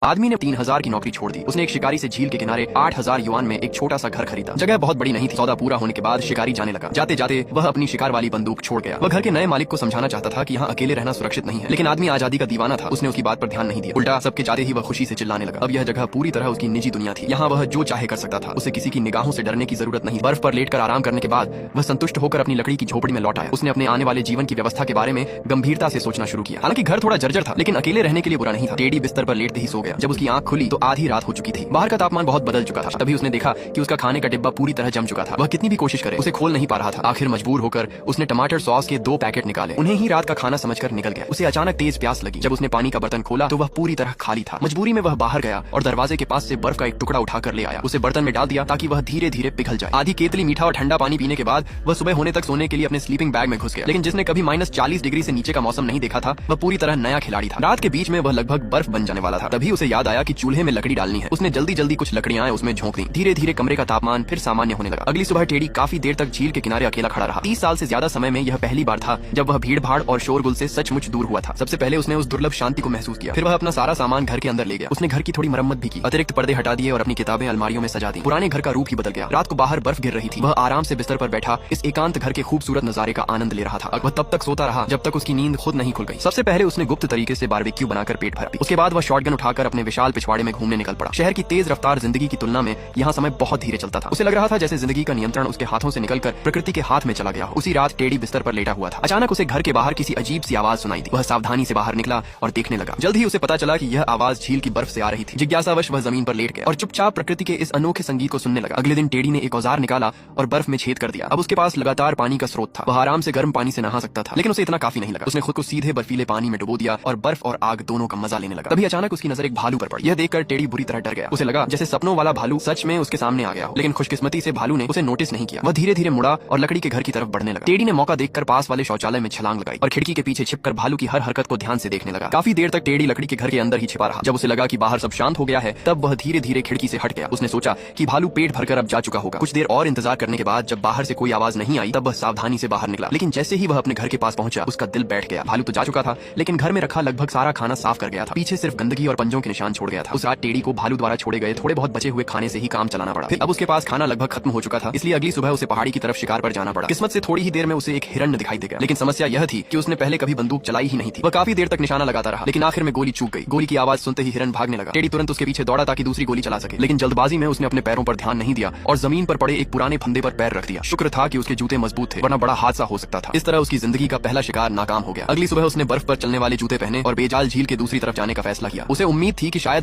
आदमी ने 3000 की नौकरी छोड़ दी। उसने एक शिकारी से झील के किनारे 8000 युआन में एक छोटा सा घर खरीदा। जगह बहुत बड़ी नहीं थी। सौदा पूरा होने के बाद शिकारी जाने लगा। जाते जाते वह अपनी शिकार वाली बंदूक छोड़ गया। वह घर के नए मालिक को समझाना चाहता था कि यहाँ अकेले रहना सुरक्षित नहीं है, लेकिन आदमी आजादी का दीवाना था। उसने उसकी बात पर ध्यान नहीं दिया। उल्टा सबके जाते ही वह खुशी से चिल्लाने लगा। अब यह जगह पूरी तरह उसकी निजी दुनिया थी। यहाँ वह जो चाहे कर सकता था। उसे किसी की निगाहों से डरने की जरूरत नहीं। बर्फ पर लेटकर आराम करने के बाद वह संतुष्ट होकर अपनी लकड़ी की झोपड़ी में लौट आया। उसने अपने आने वाले जीवन की व्यवस्था के बारे में गंभीरता से सोचना शुरू किया। हालांकि घर थोड़ा जर्जर था, लेकिन अकेले रहने के लिए बुरा नहीं था। टेडी बिस्तर पर लेटते ही सो गया। जब उसकी आंख खुली तो आधी रात हो चुकी थी। बाहर का तापमान बहुत बदल चुका था। तभी उसने देखा कि उसका खाने का डिब्बा पूरी तरह जम चुका था। वह कितनी भी कोशिश करे उसे खोल नहीं पा रहा था। आखिर मजबूर होकर उसने टमाटर सॉस के 2 पैकेट निकाले। उन्हें ही रात का खाना समझकर निकल गया। उसे अचानक तेज प्यास लगी। जब उसने पानी का बर्तन खोला तो वह पूरी तरह खाली था। मजबूरी में वह बाहर गया और दरवाजे के पास से बर्फ का एक टुकड़ा उठाकर ले आया। उसे बर्तन में डाल दिया ताकि वह धीरे धीरे पिघल जाए। आधी केतली मीठा और ठंडा पानी पीने के बाद वह सुबह होने तक सोने के लिए अपने स्लीपिंग बैग में घुस गया। लेकिन जिसने कभी -40 डिग्री से नीचे का मौसम नहीं देखा था, वह पूरी तरह नया खिलाड़ी था। रात के बीच में वह लगभग बर्फ बन जाने वाला था। तभी उसे याद आया कि चूल्हे में लकड़ी डालनी है। उसने जल्दी जल्दी कुछ लकड़ियां उसमें झोंक दी। धीरे धीरे कमरे का तापमान फिर सामान्य होने लगा। अगली सुबह टेडी काफी देर तक झील के किनारे अकेला खड़ा रहा। 30 साल से ज्यादा समय में यह पहली बार था जब वह भीड़ भाड़ और शोरगुल से सचमुच दूर हुआ था। सबसे पहले उसने उस दुर्लभ शांति को महसूस किया। फिर वह अपना सारा सामान घर के अंदर ले गया। उसने घर की थोड़ी मरम्मत भी की। अतिरिक्त पर्दे हटा दिए और अपनी किताबें अलमारियों में सजा दी। पुराने घर का रूप ही बदल गया। रात को बाहर बर्फ गिर रही थी। वह आराम से बिस्तर पर बैठा इस एकांत घर के खूबसूरत नजारे का आनंद ले रहा था। वह तब तक सोता रहा जब तक उसकी नींद खुद नहीं खुल गई। सबसे पहले उसने गुप्त तरीके से बारबेक्यू बनाकर पेट भरा। उसके बाद वह शॉटगन उठाकर अपने विशाल पिछवाड़े में घूमने निकल पड़ा। शहर की तेज रफ्तार जिंदगी की तुलना में यहाँ समय बहुत धीरे चलता था। उसे लग रहा था जैसे जिंदगी का नियंत्रण उसके हाथों से निकलकर प्रकृति के हाथ में चला गया हो। उसी रात टेडी बिस्तर पर लेटा हुआ था। अचानक उसे घर के बाहर किसी अजीब सी आवाज सुनाई दी। वह सावधानी से बाहर निकला और देखने लगा। जल्द ही उसे पता चला कि यह आवाज झील की बर्फ से आ रही थी। जिज्ञासावश वह जमीन पर लेट गया और चुपचाप प्रकृति के इस अनोखे संगीत को सुनने लगा। अगले दिन टेडी ने एक औजार निकाला और बर्फ में छेद कर दिया। अब उसके पास लगातार पानी का स्रोत था। वह आराम से गर्म पानी से नहा सकता था, लेकिन उसे इतना काफी नहीं लगा। उसने खुद को सीधे बर्फीले पानी में डुबो दिया और बर्फ और आग दोनों का मजा लेने लगा। तभी अचानक उसकी नजर एक भालू पर पड़ी। यह देखकर टेडी बुरी तरह डर गया। उसे लगा जैसे सपनों वाला भालू सच में उसके सामने आ गया हो। लेकिन खुशकिस्मती से भालू ने उसे नोटिस नहीं किया। वह धीरे धीरे मुड़ा और लकड़ी के घर की तरफ बढ़ने लगा। टेडी ने मौका देखकर पास वाले शौचालय में छलांग लगाई और खिड़की के पीछे छिपकर भालू की हर हरकत को ध्यान से देखने लगा। काफी देर तक टेडी लकड़ी के घर के अंदर ही छिपा रहा। जब उसे लगा कि बाहर सब शांत हो गया है, तब वह धीरे धीरे खिड़की से हट गया। उसने सोचा कि भालू पेट भरकर अब जा चुका होगा। कुछ देर और इंतजार करने के बाद जब बाहर से कोई आवाज नहीं आई, तब वह सावधानी से बाहर निकला। लेकिन जैसे ही वह अपने घर के पास पहुंचा, उसका दिल बैठ गया। भालू तो जा चुका था, लेकिन घर में रखा लगभग सारा खाना साफ कर गया था। पीछे सिर्फ गंदगी और पंजों के निशान छोड़ गया था। उस रात टेडी को भालू द्वारा छोड़े गए थोड़े बहुत बचे हुए खाने से ही काम चलाना पड़ा। फिर अब उसके पास खाना लगभग खत्म हो चुका था, इसलिए अगली सुबह उसे पहाड़ी की तरफ शिकार पर जाना पड़ा। किस्मत से थोड़ी ही देर में उसे एक हिरण दिखाई दे गया। लेकिन समस्या यह थी कि उसने पहले कभी बंदूक चलाई ही नहीं थी। वह काफी देर तक निशाना लगाता रहा, लेकिन आखिर में गोली चूक गई। गोली की आवाज सुनते ही हिरण भागने लगा। टेडी तुरंत उसके पीछे दौड़ा ताकि दूसरी गोली चला सके, लेकिन जल्दबाजी में उसने अपने पैरों पर ध्यान नहीं दिया और जमीन पर पड़े एक पुराने फंदे पर पैर रख दिया। शुक्र था कि उसके जूते मजबूत थे, वरना बड़ा हादसा हो सकता था। इस तरह उसकी जिंदगी का पहला शिकार नाकाम हो गया। अगली सुबह उसने बर्फ पर चलने वाले जूते पहने और बेजाल झील के दूसरी तरफ जाने का फैसला किया। उसे उम्मीद थी कि शायद